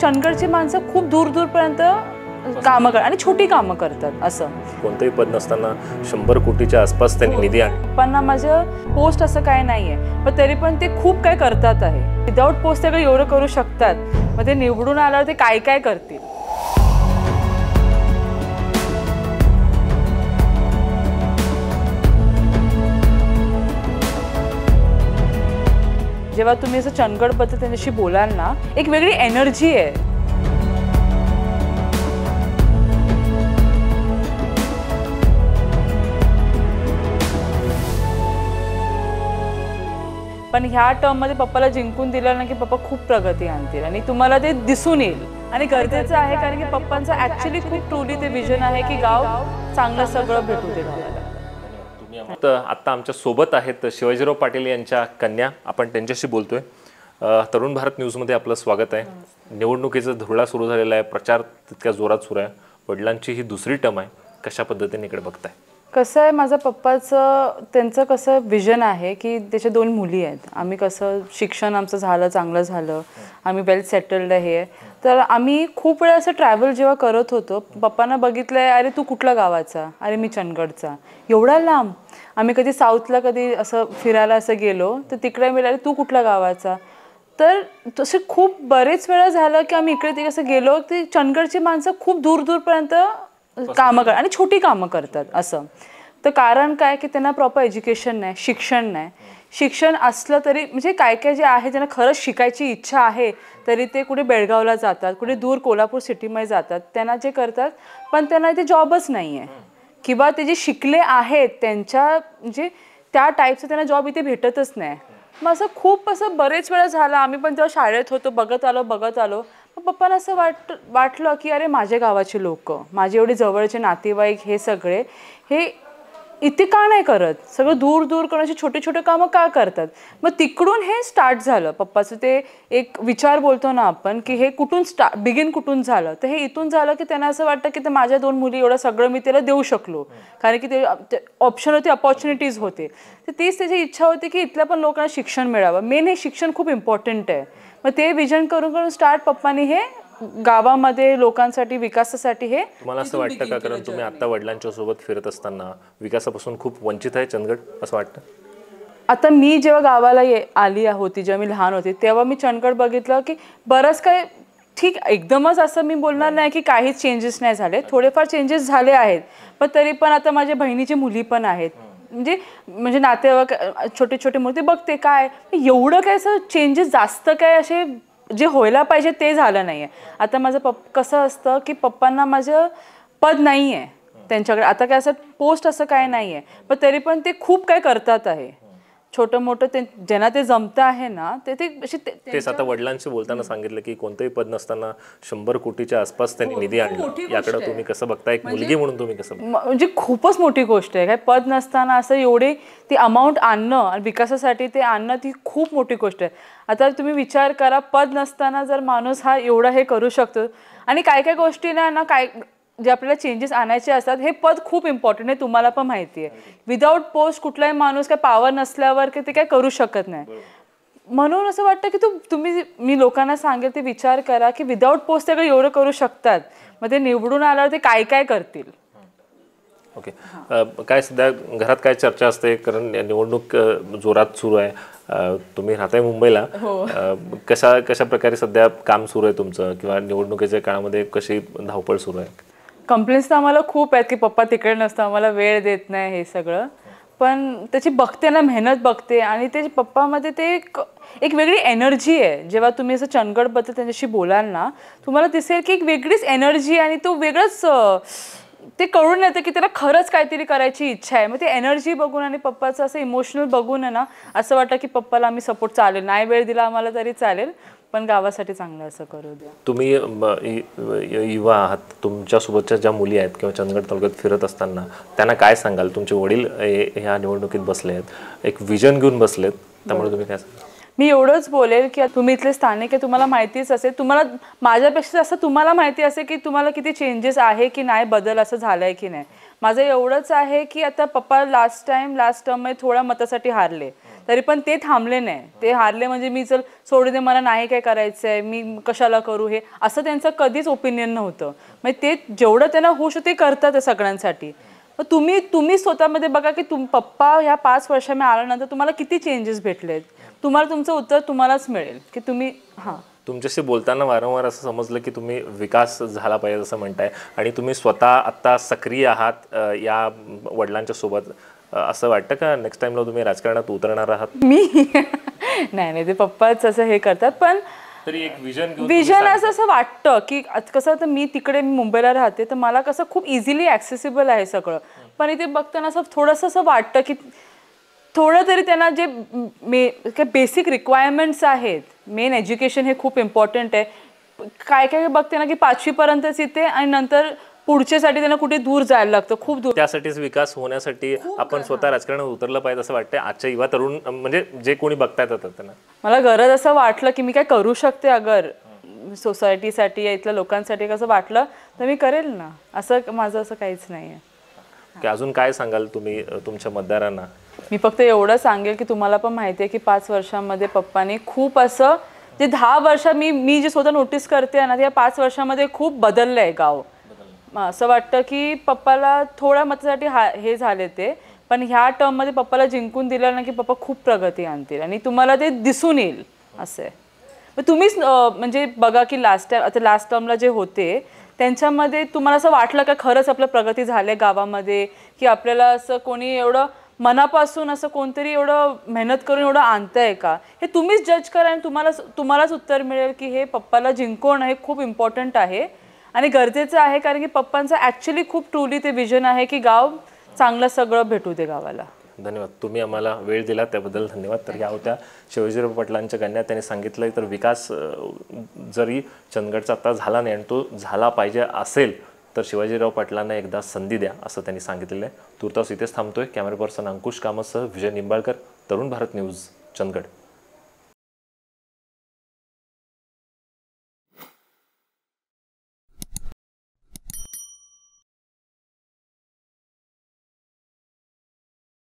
चंदगडची माणसं खूप दूर दूरपर्यंत कामं करतात आणि छोटी कामं करतात. असं कोणतेही पद नसताना 100 कोटीच्या आसपास त्यांनी निधी आणला. पण माझं पोस्ट असं काय नाहीये, पण तरी पण ते खूप काय करतात आहे. विदाऊट पोस्ट ते एवढं करू शकतात, मग ते निवडून आल्यावर ते काय काय करतील. जेव्हा तुम्ही असं चंदगडबद्दल त्यांच्याशी बोलाल ना, एक वेगळी एनर्जी आहे. पण ह्या टर्ममध्ये पप्पाला जिंकून दिलं ना की पप्पा खूप प्रगती आणतील आणि तुम्हाला ते दिसून येईल. आणि गरजेचं आहे कारण की पप्पांचं ॲक्च्युली खूप ट्रूली ते विजन आहे की गाव चांगलं सगळं भेटू दे गावाला. आता आमच्या सोबत आहेत शिवाजीराव पाटील यांच्या कन्या. आपण त्यांच्याशी बोलतोय. तरुण भारत न्यूजमध्ये आपलं स्वागत आहे. निवडणुकीचा धुरळा सुरू झालेला आहे, प्रचार तितक्या जोरात सुरू आहे. वडिलांची ही दुसरी टर्म आहे, कशा पद्धतीने इकडे बघताय? कसं आहे, माझ्या पप्पाचं त्यांचं कसं विजन आहे की त्याच्या 2 मुली आहेत. आम्ही कसं शिक्षण आमचं झालं, चांगलं झालं, आम्ही वेल सेटल्ड आहे. तर आम्ही खूप वेळा असं ट्रॅव्हल जेव्हा करत होतो, पप्पांना बघितलं आहे, अरे तू कुठला गावाचा, अरे मी चंदगडचा, एवढा लांब. आम्ही कधी साऊथला कधी असं फिरायला असं गेलो तर तिकडे मिळाले, तू कुठला गावाचा. तर तसे खूप बरेच वेळा झालं की आम्ही इकडे तिकडे असं गेलो की चंदगडची माणसं खूप दूर दूरपर्यंत कामं करतात आणि छोटी कामं करतात. असं तर कारण काय की त्यांना प्रॉपर एज्युकेशन नाही, शिक्षण नाही. शिक्षण असलं तरी म्हणजे काय काय जे आहे ज्यांना खरंच शिकायची इच्छा आहे तरी ते कुठे बेळगावला जातात, कुठे दूर कोल्हापूर सिटीमध्ये जातात, त्यांना जे करतात. पण त्यांना इथे जॉबच नाही आहे किंवा ते जे शिकले आहेत त्यांच्या म्हणजे त्या टाईपचं त्यांना जॉब इथे भेटतच नाही. मग असं खूप असं बरेच वेळा झालं. आम्ही पण तेव्हा शाळेत होतो, बघत आलो. मग पप्पांना असं वाटलं की अरे माझ्या गावाचे लोक, माझे एवढे जवळचे नातेवाईक हे सगळे हे इथे का नाही करत, सगळं दूर दूर करून अशी छोटे छोटे कामं का करतात. मग तिकडून हे स्टार्ट झालं पप्पाचं. ते एक विचार बोलतो ना आपण की हे कुठून बिगिन कुठून झालं, तर हे इथून झालं की त्यांना असं वाटतं की ते माझ्या 2 मुली एवढं सगळं मी त्याला देऊ शकलो, कारण की ते ऑप्शन होते, अपॉर्च्युनिटीज होते. तर तीच त्याची इच्छा होती की इथल्या पण लोकांना शिक्षण मिळावं. मेन हे शिक्षण खूप इम्पॉर्टंट आहे. मग ते विजन करून स्टार्ट पप्पांनी हे गावामध्ये लोकांसाठी विकासासाठी हे. तुम्हाला असं वाटतं का, कारण तुम्ही आता वडिलांच्या सोबत फिरत असताना विकासापासून खूप वंचित आहे चंदगड असं वाटतं? आता मी जेव्हा गावाला आली होती, जेव्हा मी लहान होते तेव्हा मी चंदगड बघितलं की बरंच काय ठीक, एकदमच असं मी बोलणार नाही की काहीच चेंजेस नाही झाले, थोडेफार चेंजेस झाले आहेत. पण तरी पण आता माझ्या बहिणीची मुली पण आहेत, म्हणजे नातेवाईक छोटे छोटे मुली, ते बघते काय एवढं काय असं चेंजेस जास्त काय असे जे व्हायला पाहिजे ते झालं नाही आहे. आता माझं कसं असतं की पप्पांना माझं पद नाही आहे त्यांच्याकडे, आता काय असं पोस्ट असं काय नाही आहे, पण तरी पण ते खूप काय करतात आहे छोटं मोठं. ते ज्यांना ते जमतं आहे ना तेच आता वडिलांशी बोलताना सांगितलं की कोणतेही पद नसताना 100 कोटीच्या आसपास त्यांनी निधी आणला. याकडे तुम्ही कसं बघता, एक मुलगी म्हणून तुम्ही कसं बघता? म्हणजे खूपच मोठी गोष्ट आहे. काय पद नसताना असं एवढे ती अमाऊंट आणणं आणि विकासासाठी ते आणणं, ती खूप मोठी गोष्ट आहे. आता तुम्ही विचार करा, पद नसताना जर माणूस हा एवढा हे करू शकतो. आणि काय काय गोष्टी ना काय जे आपल्याला चेंजेस आणायचे असतात, हे पद खूप इम्पॉर्टंट आहे, तुम्हाला पण माहिती आहे. विदाऊट पोस्ट कुठलाही माणूस काय पॉवर नसल्यावर ते काय करू शकत नाही. म्हणून असं वाटतं की मी लोकांना सांगेल ते विचार करा की विदाऊट पोस्ट ते एवढं करू शकतात, मग ते निवडून आल्यावर ते काय काय करतील. ओके, काय सध्या घरात काय चर्चा असते, कारण निवडणूक जोरात सुरू आहे, तुम्ही राहताय मुंबईला, कशा प्रकारे सध्या काम सुरू आहे तुमचं, किंवा निवडणुकीच्या काळामध्ये कशी धावपळ सुरू आहे? कंप्लेंट्स तर आम्हाला खूप आहेत की पप्पा तिकडे नसतं, आम्हाला वेळ देत नाही हे सगळं. पण त्याची बघते ना, मेहनत बघते, आणि ते पप्पामध्ये ते एक वेगळी एनर्जी आहे. जेव्हा तुम्ही असं चंदगडबद्दल त्यांच्याशी बोलाल ना, तुम्हाला दिसेल की एक वेगळीच एनर्जी, आणि तो वेगळंच ते कळून येतं की त्याला खरंच काहीतरी करायची इच्छा आहे. मग ते एनर्जी बघून आणि पप्पाचं असं इमोशनल बघून आहे ना, असं वाटतं की पप्पाला आम्ही सपोर्ट चालेल, नाही वेळ दिला आम्हाला तरी चालेल, पण गावासाठी चांगलं असं करू द्या. तुम्ही युवा आहात, तुमच्यासोबतच्या ज्या मुली आहेत किंवा चंदगड तालुक्यात फिरत असताना त्यांना काय सांगाल? तुमचे वडील ह्या निवडणुकीत बसले आहेत, एक विजन घेऊन बसलेत, त्यामुळे तुम्ही काय सांगाल? मी एवढंच बोलेल की तुम्ही इथले स्थानिक आहे, तुम्हाला माहितीच असेल, तुम्हाला माझ्यापेक्षा असं तुम्हाला माहिती असेल की तुम्हाला किती चेंजेस आहे की नाही, बदल असं झालं आहे की नाही. माझं एवढंच आहे की आता पप्पा लास्ट टर्ममध्ये थोड्या मतासाठी हारले, तरी पण ते थांबले नाही, ते हारले म्हणजे मी चल सोडू दे, मला नाही काय करायचंय, मी कशाला करू हे, असं त्यांचं कधीच ओपिनियन नव्हतं. म्हणजे ते जेवढं त्यांना होऊ शकते ते करतात सगळ्यांसाठी. मग तुम्ही स्वतःमध्ये बघा की पप्पा ह्या 5 वर्षांनी आल्यानंतर तुम्हाला किती चेंजेस भेटलेत. तुम्हाला तुमचं उत्तर तुम्हालाच मिळेल की तुम्ही तुमच्याशी बोलताना वारंवार असं समजलं की तुम्ही विकास झाला पाहिजे असं म्हणताय आणि तुम्ही स्वतः आत्ता सक्रिय आहात या वडिलांच्या सोबत. असं वाटतं का नेक्स्ट टाइमला तुम्ही राजकारणात उतरणार आहात? मी नाही, ते पप्पाच असं हे करतात. पण तरी एक विजन असं वाटतं की कसं तर मी तिकडे मुंबईला राहते तर मला कसं खूप इझिली ॲक्सेसिबल आहे सगळं. पण इथे बघताना असं थोडंसं असं वाटतं की थोडं तरी त्यांना जे बेसिक रिक्वायरमेंट्स आहेत, मेन एज्युकेशन हे खूप इम्पॉर्टंट आहे. काय काय बघते ना की 5वी पर्यंतच इथे आणि नंतर पुढच्यासाठी त्यांना कुठे दूर जायला लागतं, खूप दूर. त्यासाठीच विकास होण्यासाठी आपण स्वतः राजकारणात उतरलं पाहिजे असं वाटतं आजच्या युवा तरुण म्हणजे जे कोणी बघतायत आता त्यांना. मला गरज असं वाटलं की मी काय करू शकते अगर सोसायटीसाठी या इथल्या लोकांसाठी कसं वाटलं तर मी करेल ना. असं माझं असं काहीच नाही आहे. की अजून काय सांगाल तुम्ही तुमच्या मतदारांना? मी फक्त एवढं सांगेल की तुम्हाला पण माहिती आहे की 5 वर्षांमध्ये पप्पांनी खूप असं जे 10 वर्ष मी जे स्वतः नोटीस करते ना, त्या 5 वर्षांमध्ये खूप बदललं आहे गाव. असं वाटतं की पप्पाला थोड्या मतासाठी हे झाले ते, पण ह्या टर्ममध्ये पप्पाला जिंकून दिलं ना की पप्पा खूप प्रगती आणतील आणि तुम्हाला ते दिसून येईल. असं आहे. मग तुम्हीच म्हणजे बघा की लास्ट टर्मला जे होते त्यांच्यामध्ये तुम्हाला असं वाटलं का खरंच आपलं प्रगती झाली गावामध्ये, की आपल्याला असं कोणी एवढं मनापासून असं कोणतरी एवढं मेहनत करून एवढं आणतंय का, हे तुम्हीच जज करा आणि तुम्हालाच उत्तर मिळेल की हे पप्पाला जिंकवणं हे खूप इम्पॉर्टंट आहे आणि गरजेचं आहे. कारण की पप्पांचं ॲक्च्युली खूप ट्रूली ते विजन आहे की गाव चांगलं सगळं भेटू दे गावाला. धन्यवाद, तुम्ही आम्हाला वेळ दिला त्याबद्दल धन्यवाद. तर या होत्या शिवाजीराव पाटलांच्या कन्या. त्यांनी सांगितलं तर विकास जरी चंदगडचा आता झाला नाही आणि तो झाला पाहिजे असेल तर शिवाजीराव पाटलांना एकदा संधी द्या असं त्यांनी सांगितलेलं आहे. तुर्तास इथेच थांबतोय. कॅमेरा पर्सन अंकुश कामतसह विजय निंबाळकर, तरुण भारत न्यूज, चंदगड.